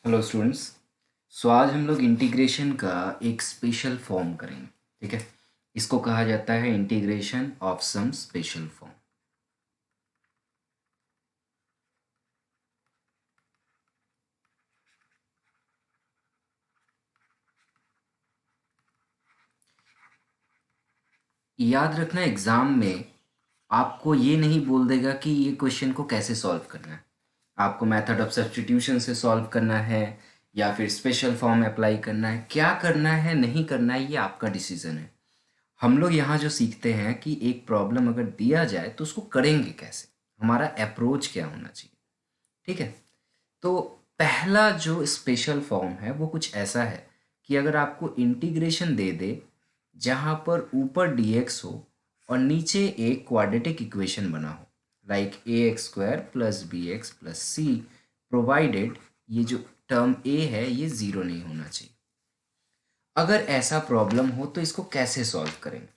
Hello students. सो आज हम लोग इंटीग्रेशन का एक स्पेशल फॉर्म करेंगे। ठीक है, इसको कहा जाता है integration of some special form. याद रखना, एग्ज़ाम में आपको ये नहीं बोल देगा कि ये क्वेश्चन को कैसे सॉल्व करना है। आपको मेथड ऑफ सब्स्टिट्यूशन से सॉल्व करना है या फिर स्पेशल फॉर्म अप्लाई करना है। क्या करना है नहीं करना है ये आपका डिसीजन है। हम लोग यहाँ जो सीखते हैं कि एक प्रॉब्लम अगर दिया जाए तो उसको करेंगे कैसे, हमारा अप्रोच क्या होना चाहिए। ठीक है, तो पहला जो स्पेशल फॉर्म है वो कुछ ऐसा है कि अगर आपको इंटीग्रेशन दे दे जहाँ पर ऊपर dx हो और नीचे एक क्वाड्रेटिक इक्वेशन बना हो, like ax² plus bx plus c, provided ये जो टर्म a है ये ज़ीरो नहीं होना चाहिए। अगर ऐसा प्रॉब्लम हो तो इसको कैसे सॉल्व करेंगे।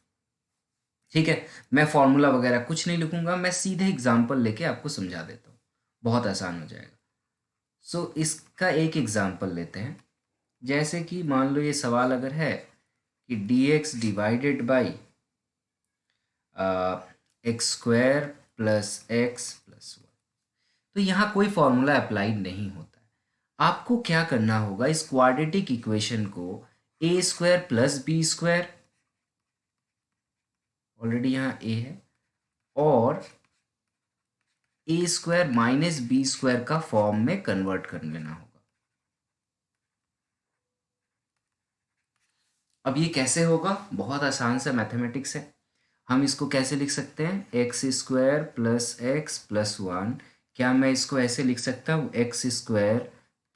ठीक है, मैं फॉर्मूला वगैरह कुछ नहीं लिखूंगा, मैं सीधे एग्जाम्पल लेके आपको समझा देता हूँ, बहुत आसान हो जाएगा। इसका एक एग्जाम्पल लेते हैं। जैसे कि मान लो ये सवाल अगर है कि dx divided by x² plus x plus one, तो यहाँ कोई फॉर्मूला अप्लाई नहीं होता है। आपको क्या करना होगा, इस क्वाड्रेटिक इक्वेशन को a² प्लस b², ऑलरेडी यहाँ a है, और a² माइनस b² का फॉर्म में कन्वर्ट कर लेना होगा। अब ये कैसे होगा, बहुत आसान सा मैथमेटिक्स है। हम इसको कैसे लिख सकते हैं, x² plus x plus one. क्या मैं इसको ऐसे लिख सकता हूँ, x²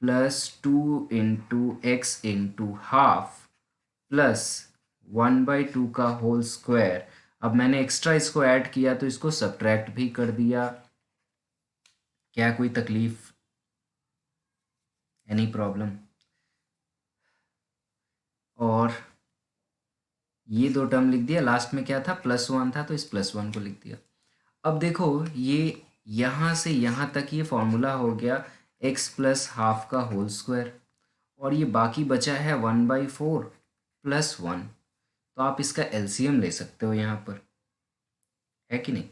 plus 2 × x into half plus 1/2 का होल स्क्वायर। अब मैंने एक्स्ट्रा इसको ऐड किया तो इसको सब्ट्रैक्ट भी कर दिया। क्या कोई तकलीफ, एनी प्रॉब्लम? और ये दो टर्म लिख दिया, लास्ट में क्या था, प्लस वन था तो इस प्लस वन को लिख दिया। अब देखो ये यहाँ से यहाँ तक ये फॉर्मूला हो गया x प्लस हाफ का होल स्क्वायर, और ये बाकी बचा है 1/4 प्लस वन। तो आप इसका एलसीएम ले सकते हो यहाँ पर, है कि नहीं।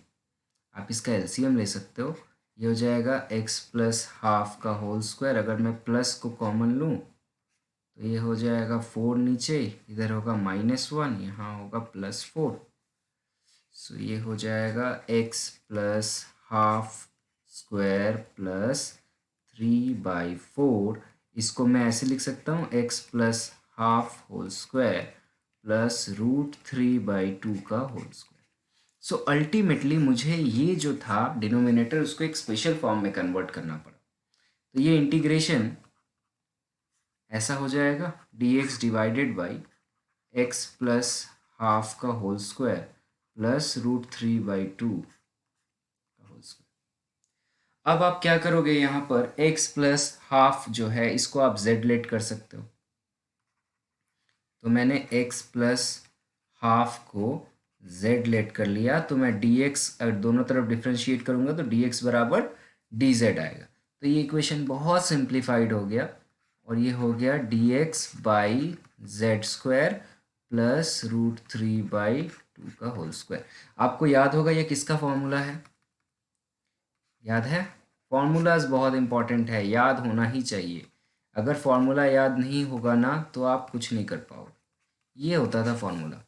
आप इसका एलसीएम ले सकते हो, ये हो जाएगा x प्लस हाफ का होल स्क्वायर। अगर मैं प्लस को कॉमन लूँ तो ये हो जाएगा 4, नीचे इधर होगा -1, यहाँ होगा +4। सो ये हो जाएगा x plus half square plus 3/4। इसको मैं ऐसे लिख सकता हूँ, x plus half whole square plus √3/2 का होल स्क्वायर। सो अल्टीमेटली मुझे ये जो था डिनोमिनेटर उसको एक स्पेशल फॉर्म में कन्वर्ट करना पड़ा। तो ये इंटीग्रेशन ऐसा हो जाएगा, dx divided by x plus half का होल स्क्वायर प्लस √3/2 का होल स्क्वायर। अब आप क्या करोगे, यहाँ पर x प्लस हाफ जो है इसको आप z लेट कर सकते हो। तो मैंने x प्लस हाफ को z लेट कर लिया, तो मैं dx अगर दोनों तरफ डिफ्रेंशिएट करूंगा तो dx बराबर dz आएगा। तो ये इक्वेशन बहुत सिंप्लीफाइड हो गया, और ये हो गया dx बाई z² प्लस √3/2 का होल स्क्वायर। आपको याद होगा ये किसका फॉर्मूला है, याद है। फॉर्मूलाज बहुत इंपॉर्टेंट है, याद होना ही चाहिए। अगर फॉर्मूला याद नहीं होगा ना तो आप कुछ नहीं कर पाओगे। ये होता था फॉर्मूला।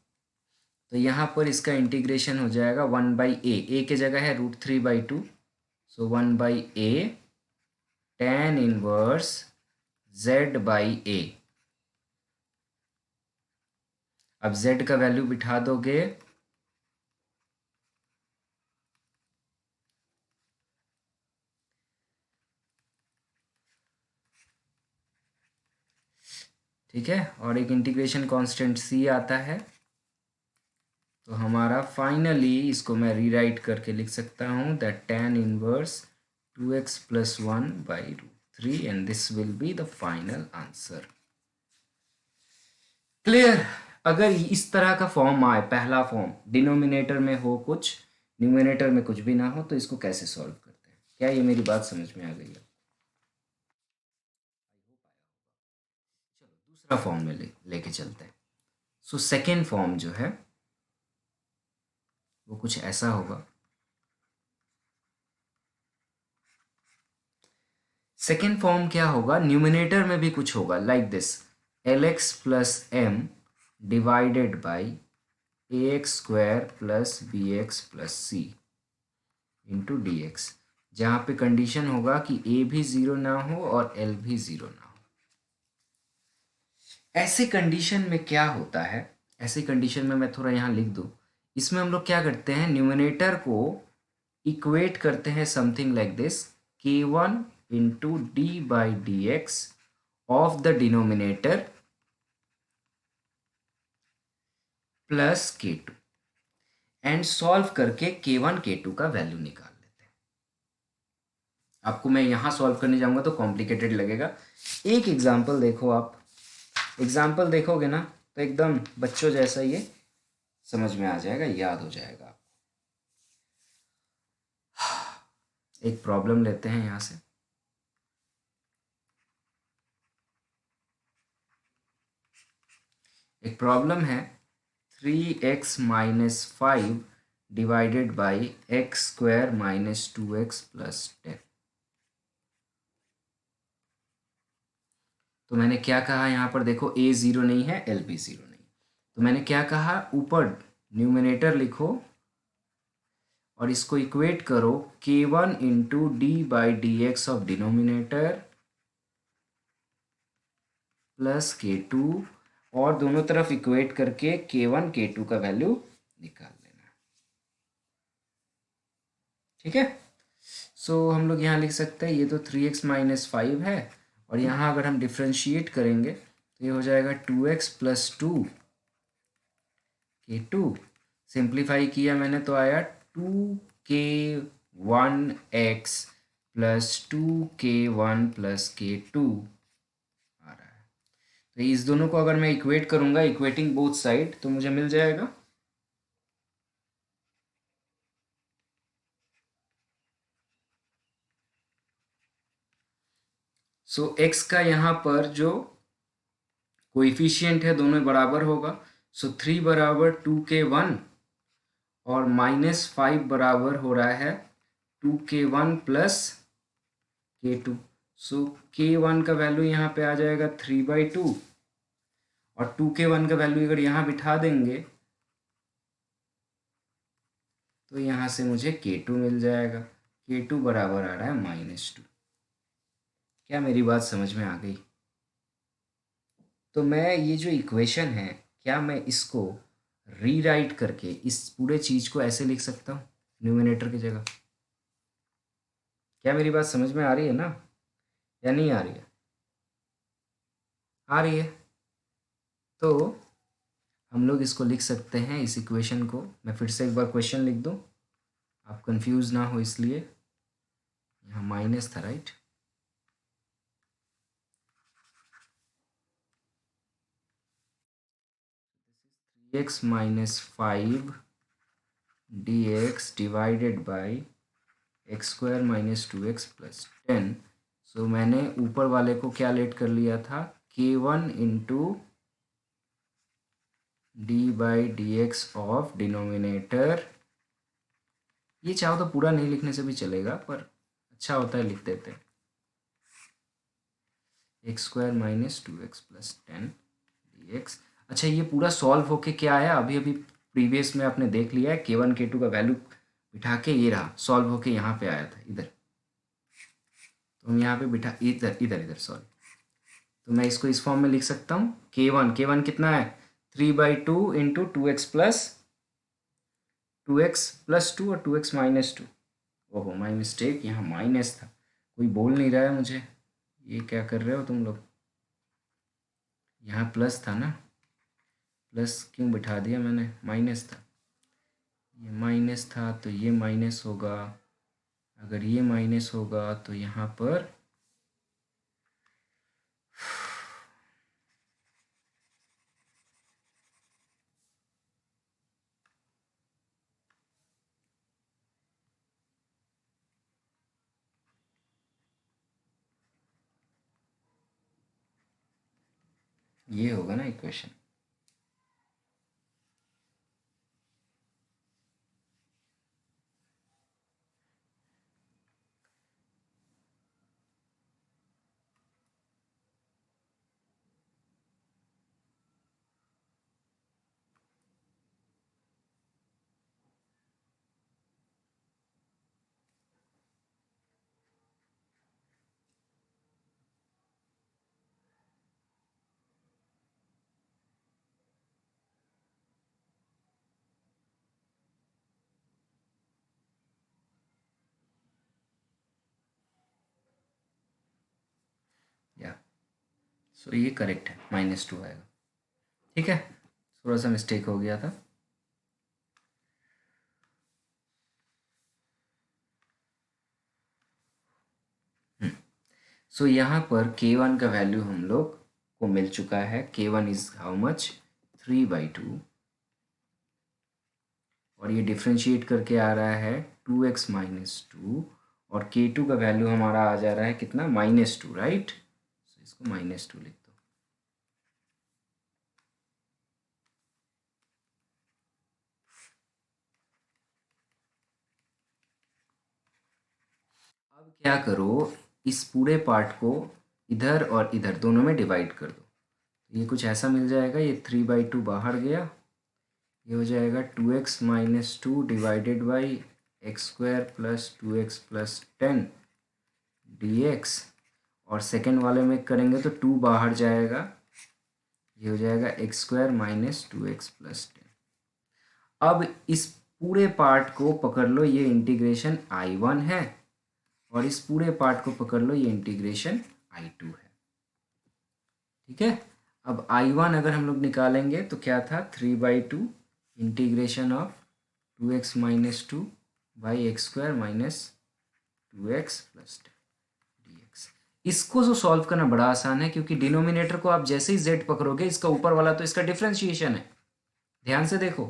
तो यहाँ पर इसका इंटीग्रेशन हो जाएगा 1/a, ए के जगह है √3/2, सो 1/a tan इनवर्स z/a। अब z का वैल्यू बिठा दोगे, ठीक है, और एक इंटीग्रेशन कांस्टेंट c आता है। तो हमारा फाइनली इसको मैं रीराइट करके लिख सकता हूँ that tan inverse 2x plus 1/√3, and this will be the final answer. Clear. अगर इस तरह का फॉर्म आए, पहला फॉर्म डिनोमिनेटर में हो कुछ, न्यूमिनेटर में कुछ भी ना हो, तो इसको कैसे सॉल्व करते हैं। क्या ये मेरी बात समझ में आ गई है? दूसरा फॉर्म में लेके चलते हैं। सो सेकेंड फॉर्म जो है वो कुछ ऐसा होगा। सेकेंड फॉर्म क्या होगा, न्यूमिनेटर में भी कुछ होगा like this, L X plus M divided by A x square plus B x plus C into D X, जहाँ पे कंडीशन होगा कि ए भी ज़ीरो ना हो और एल भी ज़ीरो ना हो। ऐसे कंडीशन में क्या होता है, ऐसे कंडीशन में मैं थोड़ा यहाँ लिख दूँ, इसमें हम लोग क्या करते हैं, न्यूमिनेटर को इक्वेट करते हैं समथिंग लाइक दिस, के one into D by D x of the denominator plus के टू, एंड सॉल्व करके के वन के टू का वैल्यू निकाल लेते हैं। आपको मैं यहाँ सॉल्व करने जाऊँगा तो कॉम्प्लिकेटेड लगेगा। एक एग्जाम्पल देखो, आप एग्जाम्पल देखोगे ना तो एकदम बच्चों जैसा ये समझ में आ जाएगा, याद हो जाएगा। एक प्रॉब्लम लेते हैं यहाँ से। एक प्रॉब्लम है 3x minus 5 divided by x square minus 2x plus 10। तो मैंने क्या कहा यहाँ पर देखो, a ज़ीरो नहीं है, l भी ज़ीरो नहीं, तो मैंने क्या कहा, ऊपर न्यूमिनेटर लिखो और इसको इक्वेट करो के one into D by D x of denominator plus के टू, और दोनों तरफ इक्वेट करके के वन के टू का वैल्यू निकाल लेना। ठीक है, सो हम लोग यहाँ लिख सकते हैं, ये तो 3x माइनस 5 है, और यहाँ अगर हम डिफ्रेंशिएट करेंगे तो ये हो जाएगा 2x प्लस 2 के टू, सिंप्लीफाई किया मैंने तो आया 2k1x plus 2k1 plus k2 आ रहा है। तो इस दोनों को अगर मैं इक्वेट करूंगा, इक्वेटिंग बोथ साइड, तो मुझे मिल जाएगा x का यहाँ पर जो कोएफिशिएंट है दोनों बराबर होगा, 3 बराबर 2k1 और माइनस 5 बराबर हो रहा है 2k1 प्लस k2। सो k1 का वैल्यू यहाँ पे आ जाएगा 3/2, और 2k1 का वैल्यू अगर यहाँ बिठा देंगे तो यहाँ से मुझे k2 मिल जाएगा। k2 बराबर आ रहा है -2। क्या मेरी बात समझ में आ गई? तो मैं ये जो इक्वेशन है, क्या मैं इसको रीराइट करके इस पूरे चीज़ को ऐसे लिख सकता हूँ न्यूमिनेटर की जगह? क्या मेरी बात समझ में आ रही है ना, या नहीं आ रही है? आ रही है। तो हम लोग इसको लिख सकते हैं, इस इक्वेशन को मैं फिर से एक बार क्वेश्चन लिख दूँ, आप कंफ्यूज ना हो इसलिए। यहाँ माइनस था, right? x minus 5 D X divided by x square minus 2x plus 10। सो मैंने ऊपर वाले को क्या लेट कर लिया था, k1 into D by D x of denominator, ये चाहो तो पूरा नहीं लिखने से भी चलेगा, पर अच्छा होता है लिख देते हैं, x square minus 2x plus 10 D x. अच्छा, ये पूरा सॉल्व होके क्या आया, अभी अभी प्रीवियस में आपने देख लिया है, k1 k2 का वैल्यू बिठा के ये रहा, सॉल्व होके यहाँ पे आया था इधर, तो हम यहाँ पे बिठा इधर इधर इधर सॉरी, तो मैं इसको इस फॉर्म में लिख सकता हूँ, k1 कितना है, 3/2 इंटू 2x प्लस 2 और 2x माइनस 2। ओहो, माई मिस्टेक, यहाँ माइनस था, कोई बोल नहीं रहा है मुझे, ये क्या कर रहे हो तुम लोग, यहाँ प्लस था ना, प्लस क्यों बिठा दिया मैंने, माइनस था, ये माइनस था तो ये माइनस होगा, अगर ये माइनस होगा तो यहाँ पर ये होगा ना इक्वेशन। या सो ये करेक्ट है, -2 आएगा। ठीक है, थोड़ा सा मिस्टेक हो गया था। सो यहाँ पर k1 का वैल्यू हम लोग को मिल चुका है। k1 इज हाउ मच, 3/2, और ये डिफ्रेंशिएट करके आ रहा है 2x - 2, और k2 का वैल्यू हमारा आ जा रहा है कितना, -2, राइट। सो इसको -2 लिख दो। अब क्या करो, इस पूरे पार्ट को इधर और इधर दोनों में डिवाइड कर दो। ये कुछ ऐसा मिल जाएगा, ये 3/2 बाहर गया, ये हो जाएगा 2x - 2 divided by x² + 2x + 10 dx, और सेकेंड वाले में करेंगे तो 2 बाहर जाएगा, ये हो जाएगा x² - 2x + 10। अब इस पूरे पार्ट को पकड़ लो, ये इंटीग्रेशन I1 है, और इस पूरे पार्ट को पकड़ लो, ये इंटीग्रेशन I2 है। ठीक है, अब I1 अगर हम लोग निकालेंगे तो क्या था, 3/2 integration of 2x - 2 by x² - 2x + 10 dx। इसको जो सॉल्व करना बड़ा आसान है, क्योंकि डिनोमिनेटर को आप जैसे ही z पकड़ोगे, इसका ऊपर वाला तो इसका डिफ्रेंशिएशन है। ध्यान से देखो,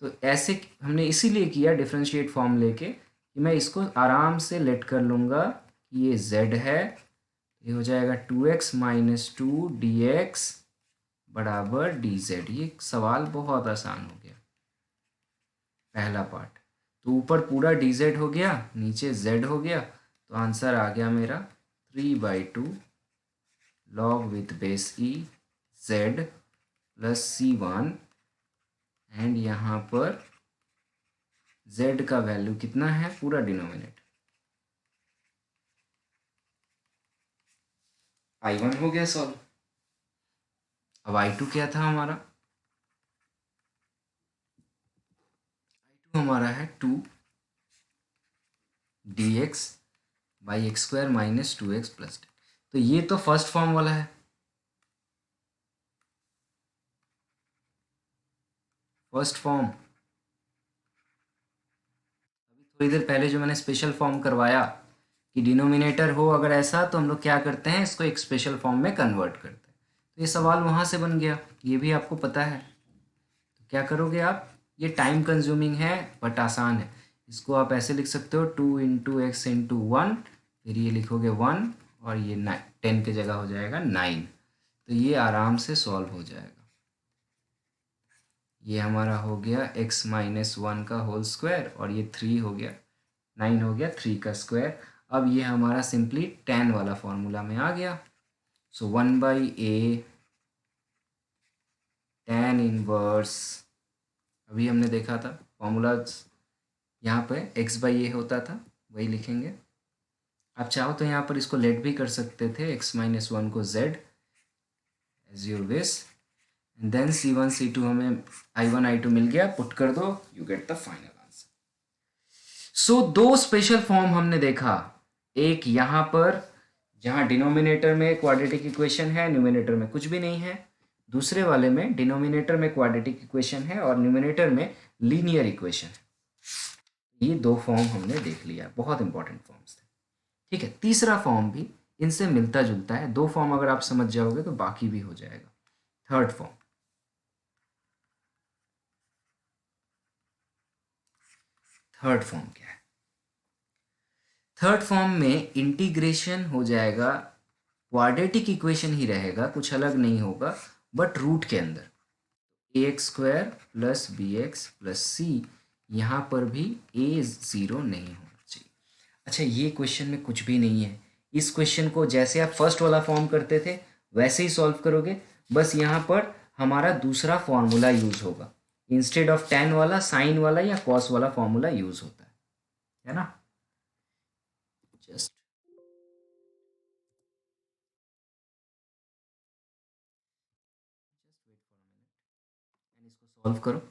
तो ऐसे हमने इसीलिए किया डिफ्रेंशिएट फॉर्म लेके, कि मैं इसको आराम से लेट कर लूँगा कि ये z है, ये हो जाएगा 2x - 2 dx बराबर dz। ये सवाल बहुत आसान हो गया, पहला पार्ट। तो ऊपर पूरा dz हो गया, नीचे z हो गया, तो आंसर आ गया मेरा 3/2 log with base e z plus c1, and यहाँ पर z का वैल्यू कितना है, पूरा डिनोमिनेटर। I1 हो गया सॉल्व। अब I2 क्या था हमारा, I2 हमारा है 2 dx बाई x² - 2x + 10। तो ये तो फर्स्ट फॉर्म वाला है, फर्स्ट फॉर्म। अभी थोड़ी देर पहले जो मैंने स्पेशल फॉर्म करवाया कि डिनोमिनेटर हो अगर ऐसा, तो हम लोग क्या करते हैं, इसको एक स्पेशल फॉर्म में कन्वर्ट करते हैं। तो ये सवाल वहाँ से बन गया, ये भी आपको पता है। तो क्या करोगे आप, ये टाइम कंज्यूमिंग है बट आसान है। इसको आप ऐसे लिख सकते हो, 2 × x × 1, फिर ये लिखोगे 1, और ये 10 की जगह हो जाएगा 9। तो ये आराम से सॉल्व हो जाएगा। ये हमारा हो गया x - 1 का होल स्क्वायर, और ये 3 हो गया, 9 हो गया 3 का स्क्वायर। अब ये हमारा सिंपली tan वाला फॉर्मूला में आ गया। सो 1/a tan इनवर्स, अभी हमने देखा था फॉर्मूला, यहाँ पे x/a होता था, वही लिखेंगे। आप चाहो तो यहाँ पर इसको लेट भी कर सकते थे, x - 1 को z as your wish, and then c1 c2 हमें I1 I2 मिल गया, पुट कर दो, you get the final answer. So दो स्पेशल फॉर्म हमने देखा, एक यहाँ पर जहाँ डिनोमिनेटर में क्वाड्रेटिक इक्वेशन है, न्यूमिनेटर में कुछ भी नहीं है, दूसरे वाले में डिनोमिनेटर में क्वाड्रेटिक इक्वेशन है और न्यूमिनेटर में लीनियर इक्वेशन है। ये दो फॉर्म हमने देख लिया, बहुत इंपॉर्टेंट फॉर्म्स थे। ठीक है, तीसरा फॉर्म भी इनसे मिलता जुलता है। दो फॉर्म अगर आप समझ जाओगे तो बाकी भी हो जाएगा। थर्ड फॉर्म, थर्ड फॉर्म क्या है, थर्ड फॉर्म में इंटीग्रेशन हो जाएगा, क्वाड्रेटिक इक्वेशन ही रहेगा, कुछ अलग नहीं होगा, बट रूट के अंदर a x square plus B x plus c, यहाँ पर भी ए ज़ीरो नहीं होना चाहिए। अच्छा, ये क्वेश्चन में कुछ भी नहीं है। इस क्वेश्चन को जैसे आप फर्स्ट वाला फॉर्म करते थे वैसे ही सॉल्व करोगे, बस यहाँ पर हमारा दूसरा फॉर्मूला यूज होगा। इंस्टेड ऑफ टेन वाला साइन वाला या कॉस वाला फॉर्मूला यूज होता है ना। जस्ट इसको सॉल्व करो।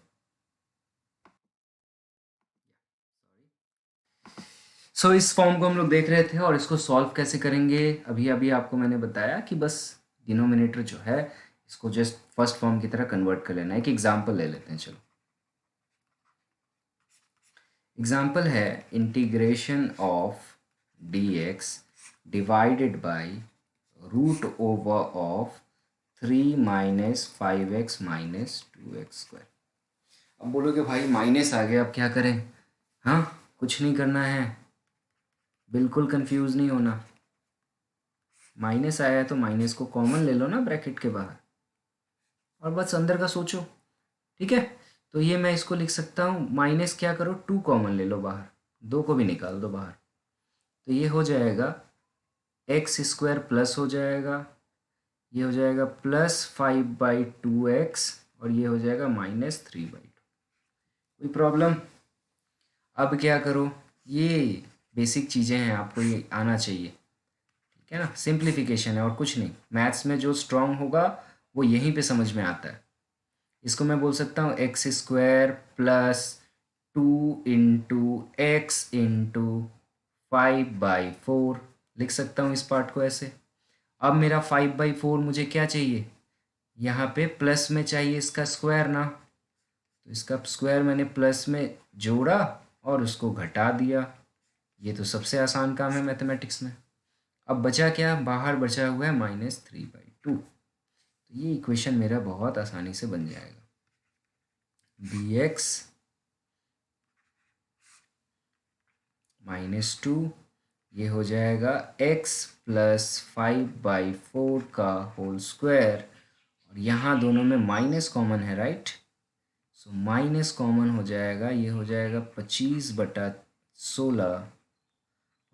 इस फॉर्म को हम लोग देख रहे थे और इसको सॉल्व कैसे करेंगे अभी अभी आपको मैंने बताया कि बस डिनोमिनेटर जो है इसको जस्ट फर्स्ट फॉर्म की तरह कन्वर्ट कर लेना है। एक एग्जांपल ले लेते हैं, चलो। एग्जांपल है integration of D X divided by root over of 3 minus 5x minus 2x square. अब बोलोगे भाई माइनस आ गया, अब क्या करें? हाँ, कुछ नहीं करना है, बिल्कुल कंफ्यूज नहीं होना। माइनस आया है तो माइनस को कॉमन ले लो ना ब्रैकेट के बाहर, और बस अंदर का सोचो, ठीक है। तो ये मैं इसको लिख सकता हूँ, माइनस क्या करो, 2 कॉमन ले लो बाहर, 2 को भी निकाल दो बाहर। तो ये हो जाएगा एक्स स्क्वायर प्लस हो जाएगा, ये हो जाएगा +5/2x, और ये हो जाएगा -3/2। कोई प्रॉब्लम? अब क्या करो, ये बेसिक चीज़ें हैं, आपको ये आना चाहिए, ठीक है ना। सिंप्लीफिकेशन है और कुछ नहीं। मैथ्स में जो स्ट्रांग होगा वो यहीं पे समझ में आता है। इसको मैं बोल सकता हूँ एक्स स्क्वायर प्लस 2 × x/5/4 लिख सकता हूँ इस पार्ट को ऐसे। अब मेरा 5/4 मुझे क्या चाहिए, यहाँ पे प्लस में चाहिए इसका स्क्वायर ना, तो इसका स्क्वायर मैंने प्लस में जोड़ा और उसको घटा दिया। ये तो सबसे आसान काम है मैथमेटिक्स में। अब बचा क्या, बाहर बचा हुआ है -3/2। तो ये इक्वेशन मेरा बहुत आसानी से बन जाएगा। dx -2, ये हो जाएगा x +5/4 का होल स्क्वायर, और यहाँ दोनों में माइनस कॉमन है, राइट। सो माइनस कॉमन हो जाएगा, ये हो जाएगा 25/16,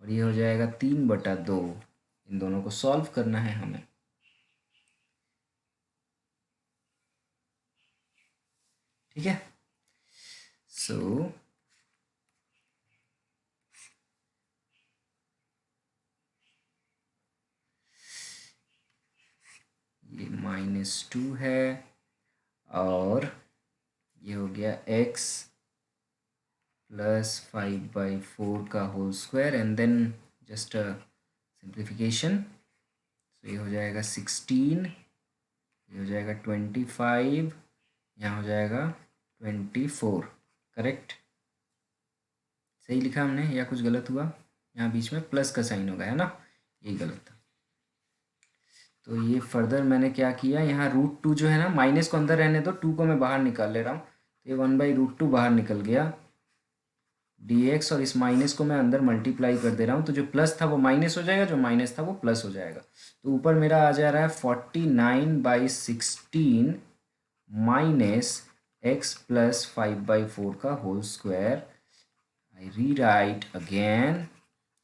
और ये हो जाएगा 3/2। इन दोनों को सॉल्व करना है हमें। ठीक है, सो ये -2 है, और ये हो गया x +5/4 का whole square, and then just simplification. तो ये हो जाएगा 16, ये हो जाएगा 25, यहाँ हो जाएगा 24। करेक्ट, सही लिखा हमने या कुछ गलत हुआ? यहाँ बीच में प्लस का साइन होगा, है ना, ये गलत था। तो ये फर्दर मैंने क्या किया, यहाँ √2 जो है ना, माइनस को अंदर रहने दो, 2 को मैं बाहर निकाल ले रहा हूँ, तो ये 1/√2 बाहर निकल गया dx, और इस माइनस को मैं अंदर मल्टीप्लाई कर दे रहा हूँ, तो जो प्लस था वो माइनस हो जाएगा, जो माइनस था वो प्लस हो जाएगा। तो ऊपर मेरा आ जा रहा है 49/16 माइनस x +5/4 का whole square. I rewrite again,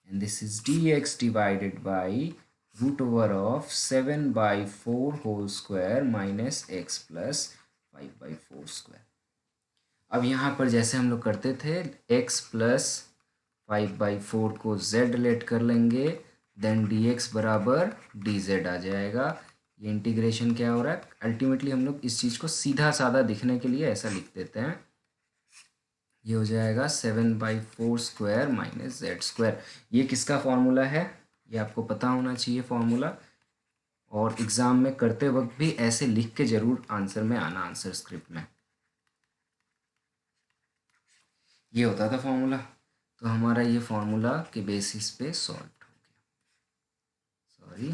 and this is dx divided by √of 7/4 whole square minus x +5/4 square. अब यहाँ पर जैसे हम लोग करते थे, x +5/4 को z लेट कर लेंगे, देन dx बराबर dz आ जाएगा। ये इंटीग्रेशन क्या हो रहा है, अल्टीमेटली हम लोग इस चीज़ को सीधा साधा दिखने के लिए ऐसा लिख देते हैं। ये हो जाएगा 7/4 स्क्वायर माइनस जेड स्क्वायर। ये किसका फॉर्मूला है, ये आपको पता होना चाहिए फॉर्मूला, और एग्ज़ाम में करते वक्त भी ऐसे लिख के ज़रूर आंसर में आना, आंसर स्क्रिप्ट में। ये होता था फॉर्मूला, तो हमारा ये फॉर्मूला के बेसिस पे सॉल्व हो गया। Sorry,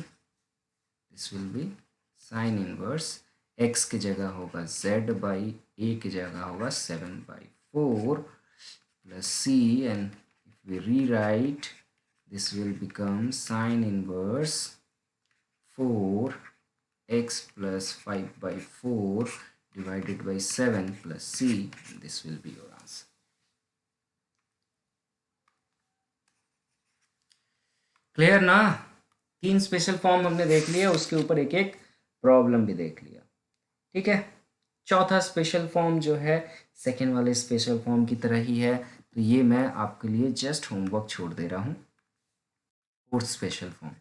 this will B sine inverse, x की जगह होगा z/a की जगह होगा 7/4 plus c, and if we rewrite, this will become sine inverse 4 x plus 5/4 divided by 7 plus c. This will be your answer. Clear ना? 3 special form हमने देख लिया, उसके ऊपर एक एक प्रॉब्लम भी देख लिया। ठीक है, चौथा स्पेशल फॉर्म जो है सेकेंड वाले स्पेशल फॉर्म की तरह ही है, तो ये मैं आपके लिए जस्ट होमवर्क छोड़ दे रहा हूँ। फोर्थ स्पेशल फॉर्म,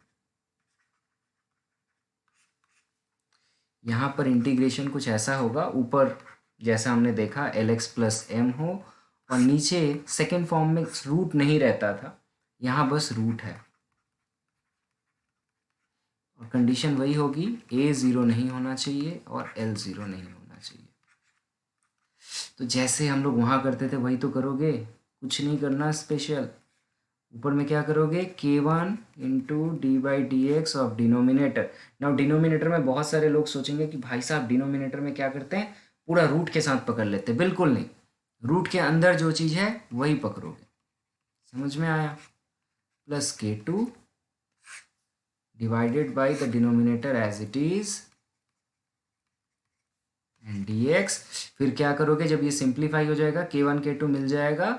यहाँ पर इंटीग्रेशन कुछ ऐसा होगा, ऊपर जैसा हमने देखा lx प्लस एम हो, और नीचे सेकेंड फॉर्म में रूट नहीं रहता था, यहाँ बस रूट है, और कंडीशन वही होगी, a 0 नहीं होना चाहिए और l 0 नहीं होना चाहिए। तो जैसे हम लोग वहाँ करते थे वही तो करोगे, कुछ नहीं करना स्पेशल। ऊपर में क्या करोगे, k1 into D by D x of denominator. Now denominator में बहुत सारे लोग सोचेंगे कि भाई साहब डिनोमिनेटर में क्या करते हैं, पूरा रूट के साथ पकड़ लेते हैं। बिल्कुल नहीं, रूट के अंदर जो चीज़ है वही पकड़ोगे। समझ में आया? Plus k2 divided by the denominator as it is and dx। फिर क्या करोगे, जब ये सिंप्लीफाई हो जाएगा k1 k2 मिल जाएगा,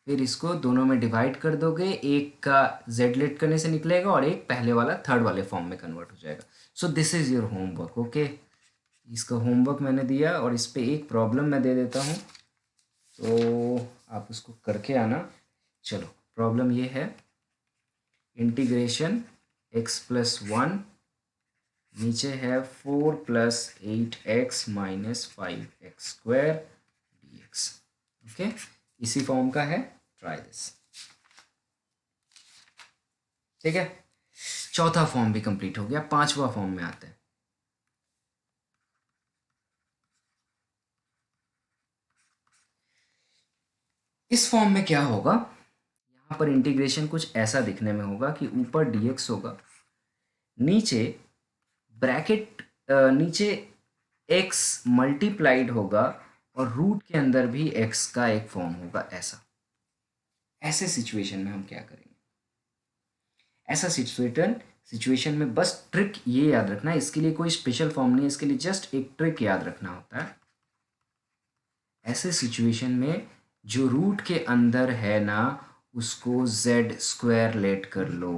फिर इसको दोनों में डिवाइड कर दोगे, एक का z लेट करने से निकलेगा और एक पहले वाला थर्ड वाले फॉर्म में कन्वर्ट हो जाएगा। So this is your homework. Okay, इसका होमवर्क मैंने दिया और इस पर एक प्रॉब्लम मैं दे देता हूँ, तो आप उसको करके आना। चलो, प्रॉब्लम ये है, इंटीग्रेशन x प्लस 1, नीचे है 4 plus 8x minus 5x square dx। Okay, इसी फॉर्म का है, ट्राई दिस। ठीक है, चौथा फॉर्म भी कंप्लीट हो गया, पांचवा फॉर्म में आते हैं। इस फॉर्म में क्या होगा, यहाँ पर इंटीग्रेशन कुछ ऐसा दिखने में होगा कि ऊपर dx होगा, नीचे ब्रैकेट, नीचे x मल्टीप्लाइड होगा और रूट के अंदर भी x का एक फॉर्म होगा। ऐसे सिचुएशन में हम क्या करेंगे, ऐसा सिचुएशन में बस ट्रिक ये याद रखना है, इसके लिए कोई स्पेशल फॉर्म नहीं है, इसके लिए जस्ट एक ट्रिक याद रखना होता है। ऐसे सिचुएशन में जो रूट के अंदर है ना, उसको z स्क्वायर लेट कर लो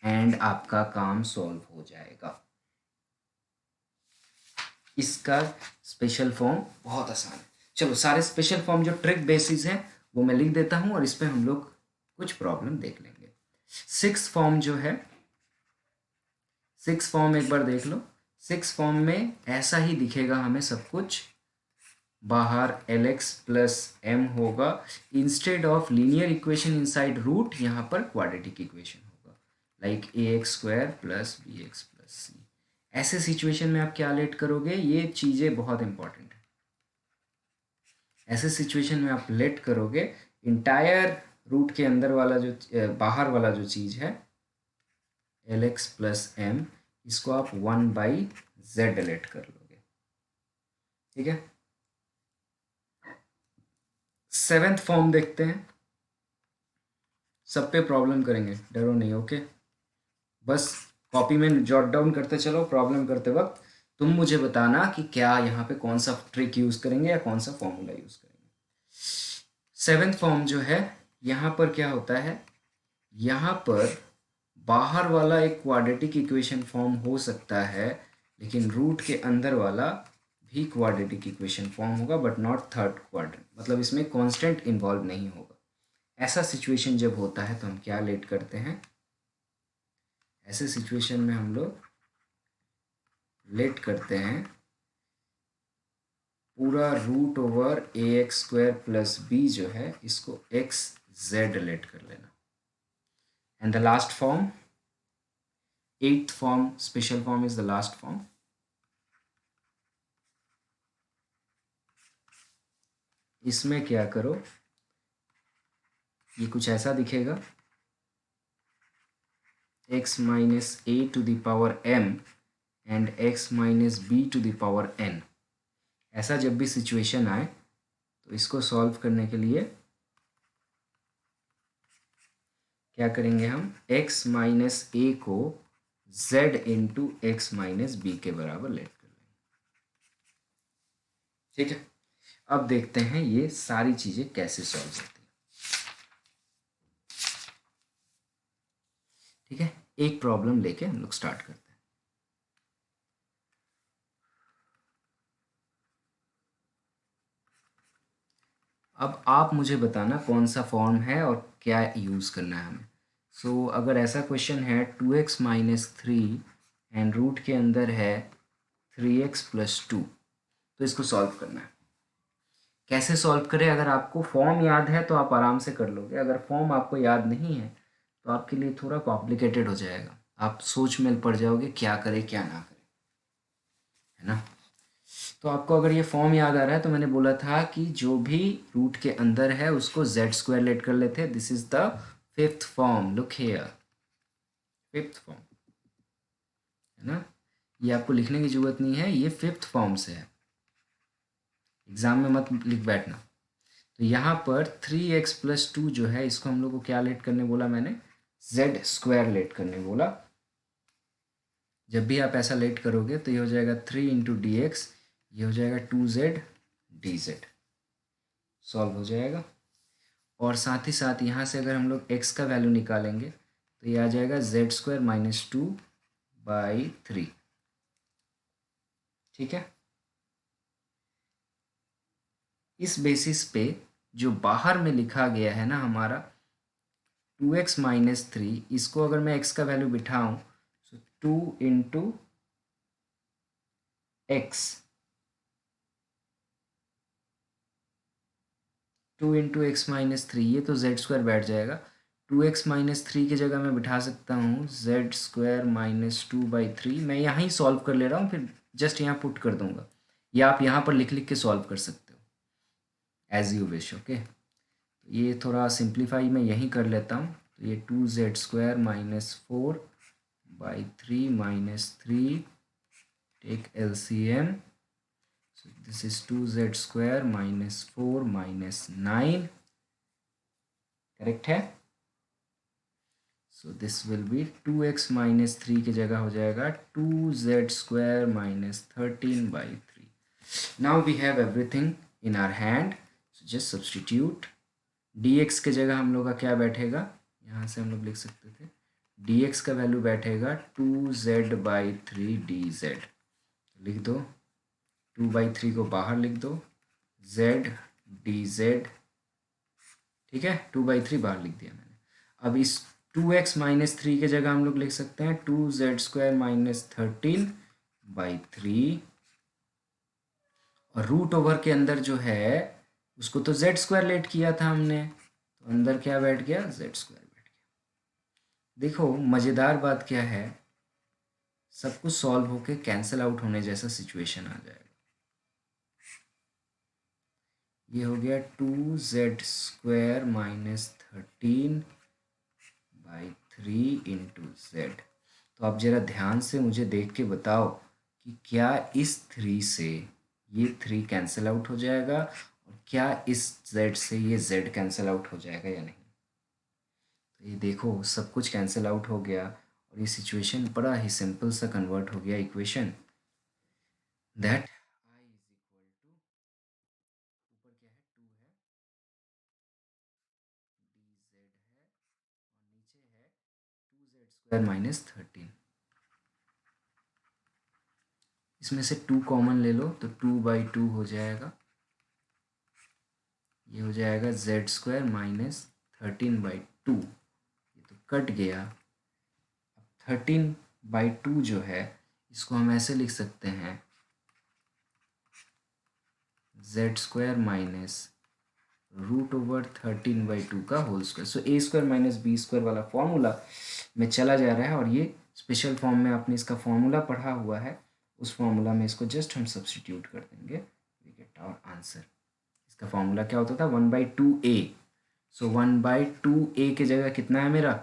एंड आपका काम सॉल्व हो जाएगा। इसका स्पेशल फॉर्म बहुत आसान है। चलो, सारे स्पेशल फॉर्म जो ट्रिक बेसिस है वो मैं लिख देता हूँ और इस पर हम लोग कुछ प्रॉब्लम देख लेंगे। सिक्स फॉर्म जो है, सिक्स फॉर्म एक बार देख लो। सिक्स फॉर्म में ऐसा ही दिखेगा हमें सब कुछ, बाहर lx प्लस एम होगा, instead of linear equation inside root यहाँ पर क्वाड्रेटिक इक्वेशन होगा, like ax square plus bx plus c। ऐसे सिचुएशन में आप क्या लेट करोगे, ये चीज़ें बहुत इंपॉर्टेंट है। ऐसे सिचुएशन में आप लेट करोगे इंटायर रूट के अंदर वाला जो बाहर वाला जो चीज़ है lx प्लस एम, इसको आप 1/z लेट कर लोगे। ठीक है, सेवेंथ फॉर्म देखते हैं, सब पे प्रॉब्लम करेंगे, डरो नहीं। ओके, बस कॉपी में जॉट डाउन करते चलो, प्रॉब्लम करते वक्त तुम मुझे बताना कि क्या यहाँ पे कौन सा ट्रिक यूज़ करेंगे या कौन सा फॉर्मूला यूज़ करेंगे। सेवेंथ फॉर्म जो है, यहाँ पर क्या होता है, यहाँ पर बाहर वाला एक क्वाड्रेटिक इक्वेशन फॉर्म हो सकता है, लेकिन रूट के अंदर वाला भी क्वाड्रेटिक इक्वेशन फॉर्म होगा, बट नॉट थर्ड क्वाड्रेंट, मतलब इसमें कांस्टेंट इन्वॉल्व नहीं होगा। ऐसा सिचुएशन जब होता है तो हम क्या लेट करते हैं, ऐसे सिचुएशन में हम लोग लेट करते हैं पूरा root over ax square plus B जो है, इसको xz लेट कर लेना। And the last form, eighth form, special form is the last form. इसमें क्या करो, ये कुछ ऐसा दिखेगा, x minus A to the power m and x minus B to the power n। ऐसा जब भी सिचुएशन आए तो इसको सॉल्व करने के लिए क्या करेंगे, हम x माइनस ए को z into X minus B के बराबर लेट कर लेंगे। ठीक है, अब देखते हैं ये सारी चीजें कैसे सॉल्व होती हैं। ठीक है, एक प्रॉब्लम लेके हम लोग स्टार्ट करते हैं। अब आप मुझे बताना कौन सा फॉर्म है और क्या यूज़ करना है हमें। सो अगर ऐसा क्वेश्चन है 2x minus three and root के अंदर है 3x प्लस टू, तो इसको सॉल्व करना है। कैसे सॉल्व करें? अगर आपको फॉर्म याद है तो आप आराम से कर लोगे, अगर फॉर्म आपको याद नहीं है तो आपके लिए थोड़ा कॉम्प्लिकेटेड हो जाएगा, आप सोच में पड़ जाओगे क्या करें क्या ना करें, है ना। तो आपको अगर ये फॉर्म याद आ रहा है तो मैंने बोला था कि जो भी रूट के अंदर है उसको जेड स्क्वायर लेट कर लेते हैं। This is the fifth form, look here, fifth form, है ना। ये आपको लिखने की जरूरत नहीं है, ये फिफ्थ फॉर्म से है, एग्जाम में मत लिख बैठना। तो यहाँ पर 3x प्लस टू जो है इसको हम लोग को क्या लेट करने बोला मैंने? जेड स्क्वायर लेट करने बोला। जब भी आप ऐसा लेट करोगे तो ये हो जाएगा 3 इंटू डी एक्स, ये हो जाएगा 2z डी जेड, सॉल्व हो जाएगा। और साथ ही साथ यहाँ से अगर हम लोग x का वैल्यू निकालेंगे तो ये आ जाएगा Z square minus two by three. ठीक है, इस बेसिस पे जो बाहर में लिखा गया है ना हमारा 2x माइनस थ्री, इसको अगर मैं x का वैल्यू बिठाऊं तो 2 into x, 2 into X minus three, ये तो जेड स्क्वायर बैठ जाएगा। 2x माइनस थ्री की जगह मैं बिठा सकता हूँ Z square minus two by three. मैं यहाँ ही सॉल्व कर ले रहा हूँ, फिर जस्ट यहाँ पुट कर दूंगा, या आप यहाँ पर लिख लिख के सॉल्व कर सकते हो एज यू विश। ओके, ये थोड़ा सिंप्लीफाई मैं यहीं कर लेता हूँ। तो ये 2z minus four by three minus three, take LCM, so this is 2z minus four minus nine, correct है। So this will be 2x minus three की जगह हो जाएगा 2z minus 13 by three. Now we have everything in our hand, so just substitute. dx के जगह हम लोग का क्या बैठेगा, यहाँ से हम लोग लिख सकते थे dx का वैल्यू बैठेगा 2z by three D Z. लिख दो, 2/3 को बाहर लिख दो, z डी जेड। ठीक है, 2/3 बाहर लिख दिया मैंने। अब इस 2x माइनस थ्री की जगह हम लोग लिख सकते हैं 2z² माइनस 13 बाई थ्री, और रूट ओवर के अंदर जो है उसको तो जेड स्क्वायर लेट किया था हमने, तो अंदर क्या बैठ गया? जेड स्क्वायर बैठ गया। देखो मज़ेदार बात क्या है, सब कुछ सॉल्व होके कैंसिल आउट होने जैसा सिचुएशन आ जाएगा। ये हो गया 2z² minus 13 by three into Z. तो आप जरा ध्यान से मुझे देख के बताओ कि क्या इस थ्री से ये थ्री कैंसिल आउट हो जाएगा, और क्या इस जेड से ये जेड कैंसिल आउट हो जाएगा या नहीं। तो ये देखो सब कुछ कैंसिल आउट हो गया, और ये सिचुएशन बड़ा ही सिंपल सा कन्वर्ट हो गया equation, that I is equal to, ऊपर क्या है 2 है, डी जेड है, और नीचे है 2z² माइनस 13। इसमें से 2 कॉमन ले लो तो 2/2 हो जाएगा, ये हो जाएगा z² माइनस 13/2, ये तो कट गया। अब 13/2 जो है इसको हम ऐसे लिख सकते हैं z² माइनस रूट ओवर 13/2 का होल स्क्वायर। सो a² माइनस b² वाला फॉर्मूला में चला जा रहा है, और ये स्पेशल फॉर्म में आपने इसका फॉर्मूला पढ़ा हुआ है, उस फॉर्मूला में इसको जस्ट हम सब्सटीट्यूट कर देंगे, वी गेट आवर आंसर। इसका फॉर्मूला क्या होता था? 1/2a। सो 1/2a की जगह कितना है मेरा?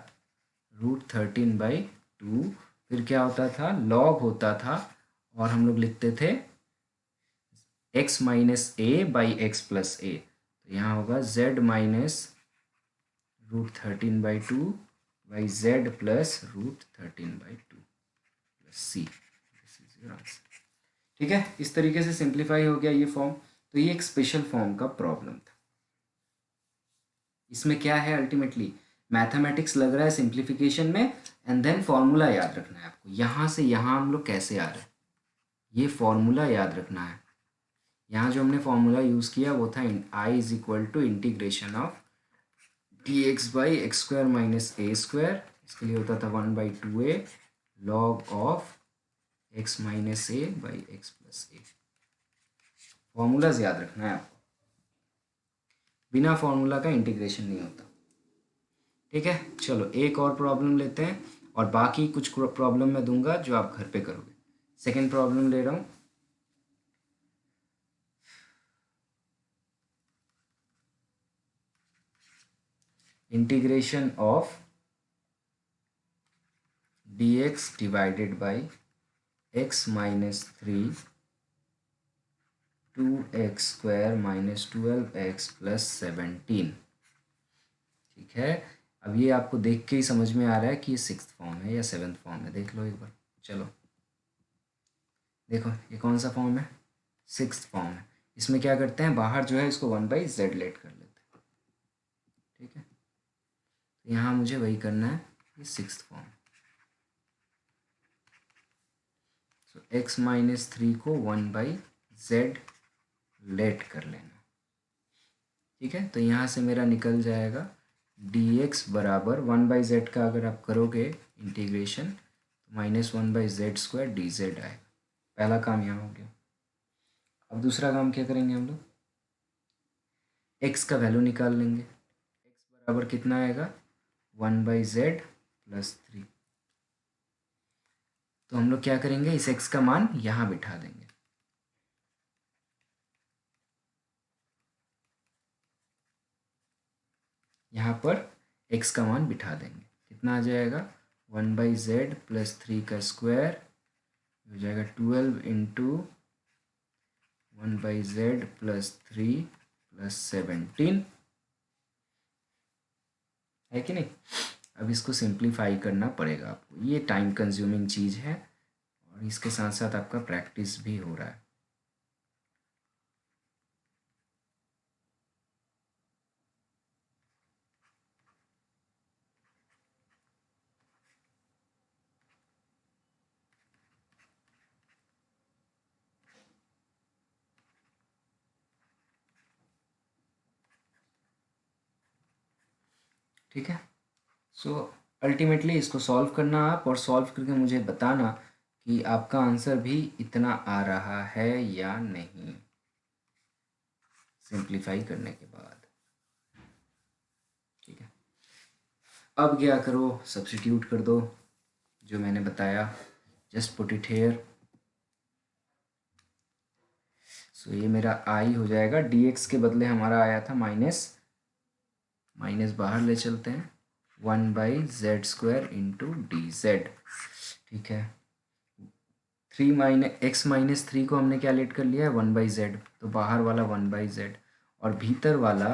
√13/2। फिर क्या होता था? लॉग होता था, और हम लोग लिखते थे x minus a by x plus a. तो यहाँ होगा z minus √13/2 by z plus √13/2। Plus c, this is your answer. ठीक है, इस तरीके से सिंप्लीफाई हो गया ये फॉर्म। तो ये एक स्पेशल फॉर्म का प्रॉब्लम था। इसमें क्या है, अल्टीमेटली मैथमेटिक्स लग रहा है सिंप्लीफिकेशन में, एंड देन फॉर्मूला याद रखना है आपको। यहाँ से यहाँ हम लोग कैसे आ रहे हैं, ये फॉर्मूला याद रखना है। यहाँ जो हमने फॉर्मूला यूज़ किया वो था I is equal to integration of D x by x square minus a square, इसके लिए होता था 1/2a log of x minus a by x plus a. Formulas याद रखना है आपको, बिना फॉर्मूला का इंटीग्रेशन नहीं होता। ठीक है, चलो एक और प्रॉब्लम लेते हैं, और बाकी कुछ प्रॉब्लम मैं दूंगा जो आप घर पे करोगे। सेकेंड प्रॉब्लम ले रहा हूँ। Integration of dx divided by x minus 3 2x square minus 12x plus 17। ठीक है, अब ये आपको देख के ही समझ में आ रहा है कि ये 6th फॉर्म है या 7th फॉर्म है। देख लो एक बार, चलो देखो ये कौन सा फॉर्म है, 6th फॉर्म है। इसमें क्या करते हैं, बाहर जो है इसको 1/z लेट कर लेते हैं। ठीक है, तो यहाँ मुझे वही करना है, ये 6th फॉर्म। सो x माइनस 3 को 1/z लेट कर लेना। ठीक है, तो यहाँ से मेरा निकल जाएगा dx बराबर 1/z का अगर आप करोगे इंटीग्रेशन तो -1/z स्क्वायर dz आएगा। पहला काम यहाँ हो गया। अब दूसरा काम क्या करेंगे हम लोग, x का वैल्यू निकाल लेंगे। x बराबर कितना आएगा, 1/z प्लस 3। तो हम लोग क्या करेंगे, इस x का मान यहाँ बिठा देंगे। यहाँ पर x का मान बिठा देंगे, कितना आ जाएगा 1/z प्लस 3 का स्क्वायर हो जाएगा 12 इंटू 1/z प्लस 3 प्लस 17, है कि नहीं। अब इसको सिंप्लीफाई करना पड़ेगा आपको, ये टाइम कंज्यूमिंग चीज़ है, और इसके साथ साथ आपका प्रैक्टिस भी हो रहा है। ठीक है, सो अल्टीमेटली इसको सॉल्व करना आप, और सॉल्व करके मुझे बताना कि आपका आंसर भी इतना आ रहा है या नहीं सिंप्लीफाई करने के बाद। ठीक है, अब क्या करो, सब्स्टिट्यूट कर दो जो मैंने बताया, जस्ट पुट इट हेयर। सो ये मेरा आई हो जाएगा, dx के बदले हमारा आया था माइनस, माइनस बाहर ले चलते हैं, 1/z स्क्वायर इंटू dz। ठीक है, 3 को हमने क्या लेट कर लिया है, 1/z, तो बाहर वाला 1/z, और भीतर वाला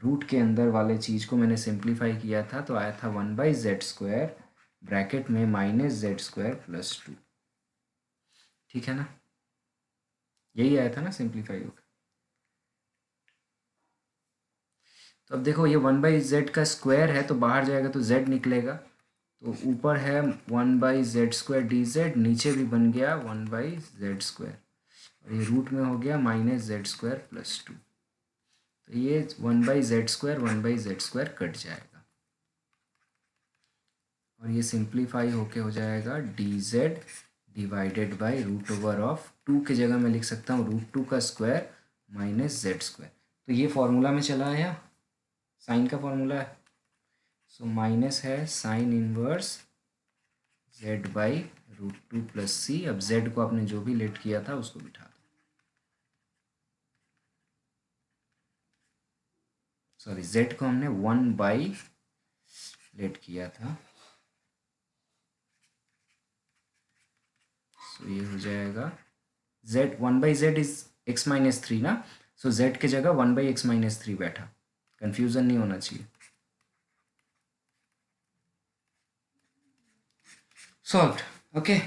रूट के अंदर वाले चीज़ को मैंने सिंप्लीफाई किया था, तो आया था 1/z स्क्वायर ब्रैकेट में -z स्क्वायर प्लस 2। ठीक है ना, यही आया था ना सिंप्लीफाई होकर। तो अब देखो ये 1/z का स्क्वायर है, तो बाहर जाएगा तो z निकलेगा, तो ऊपर है 1/z स्क्वायर dz, नीचे भी बन गया 1/z स्क्वायर, और ये रूट में हो गया -z स्क्वायर प्लस 2। तो ये 1/z स्क्वायर कट जाएगा, और ये सिंप्लीफाई होके हो जाएगा dz divided by root over of 2 की जगह मैं लिख सकता हूँ √2 का स्क्वायर माइनस z स्क्वायर। तो ये फॉर्मूला में चला आया, साइन का फॉर्मूला है, सो माइनस है sine inverse z by √2 plus c. अब z को आपने जो भी लेट किया था उसको बिठा दो, सॉरी z को हमने 1/, लेट किया था, सो ये हो जाएगा z 1/z is x minus 3 ना, सो z की जगह 1/x माइनस 3 बैठा, कंफ्यूजन नहीं होना चाहिए। Solved, okay.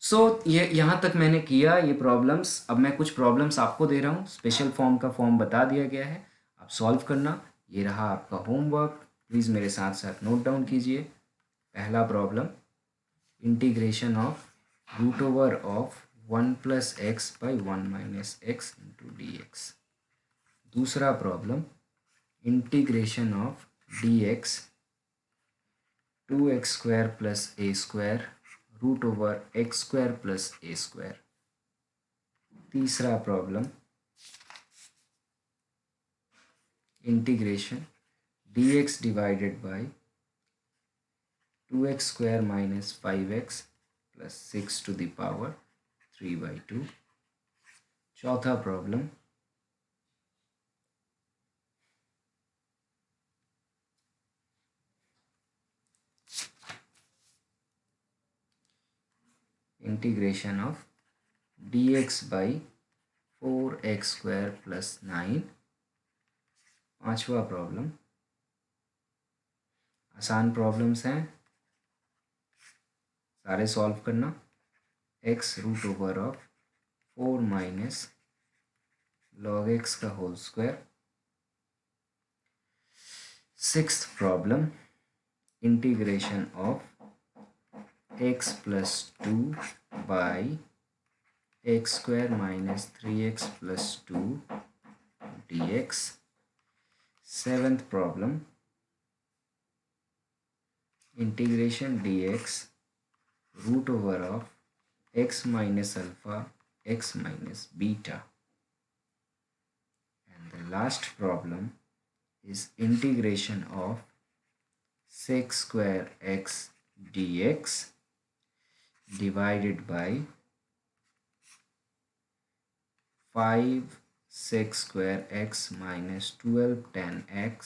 सो ये यहाँ तक मैंने किया ये प्रॉब्लम्स। अब मैं कुछ प्रॉब्लम्स आपको दे रहा हूँ, स्पेशल फॉर्म का फॉर्म बता दिया गया है, आप सॉल्व करना। ये रहा आपका होमवर्क, प्लीज़ मेरे साथ साथ नोट डाउन कीजिए। पहला problem, integration of root over of 1+x/1 - x × dx। दूसरा problem, integration of dx 2x² + a² √x² + a²। तीसरा problem, integration dx divided by 2x² - 5x + 6⁵² चौथा problem, integration of dx by 4x² + 9। पांचवा problem, आसान problems हैं, सारे solve करना। x √4 - log x का whole square. Sixth problem, integration of x + 2 by x² - 3x + 2 dx। Seventh problem, integration dx √over of x - alpha x - beta। And the last problem is integration of sec² x dx divided by 5 sec² x - 12 tan x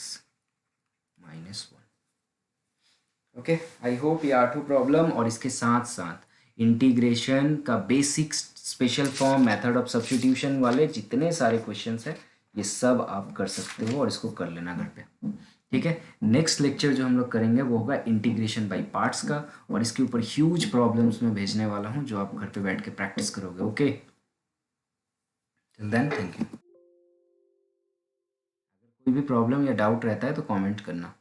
- 1। Okay, I hope ये आठों problem और इसके साथ साथ integration का basic, special form, method of substitution वाले जितने सारे क्वेश्चंस हैं ये सब आप कर सकते हो और इसको कर लेना घर पे। ठीक है, नेक्स्ट लेक्चर जो हम लोग करेंगे वो होगा इंटीग्रेशन बाय पार्ट्स का, और इसके ऊपर ह्यूज प्रॉब्लम्स मैं भेजने वाला हूँ जो आप घर पे बैठ के प्रैक्टिस करोगे। Okay, till then thank you. कोई भी प्रॉब्लम या डाउट रहता है तो कमेंट करना।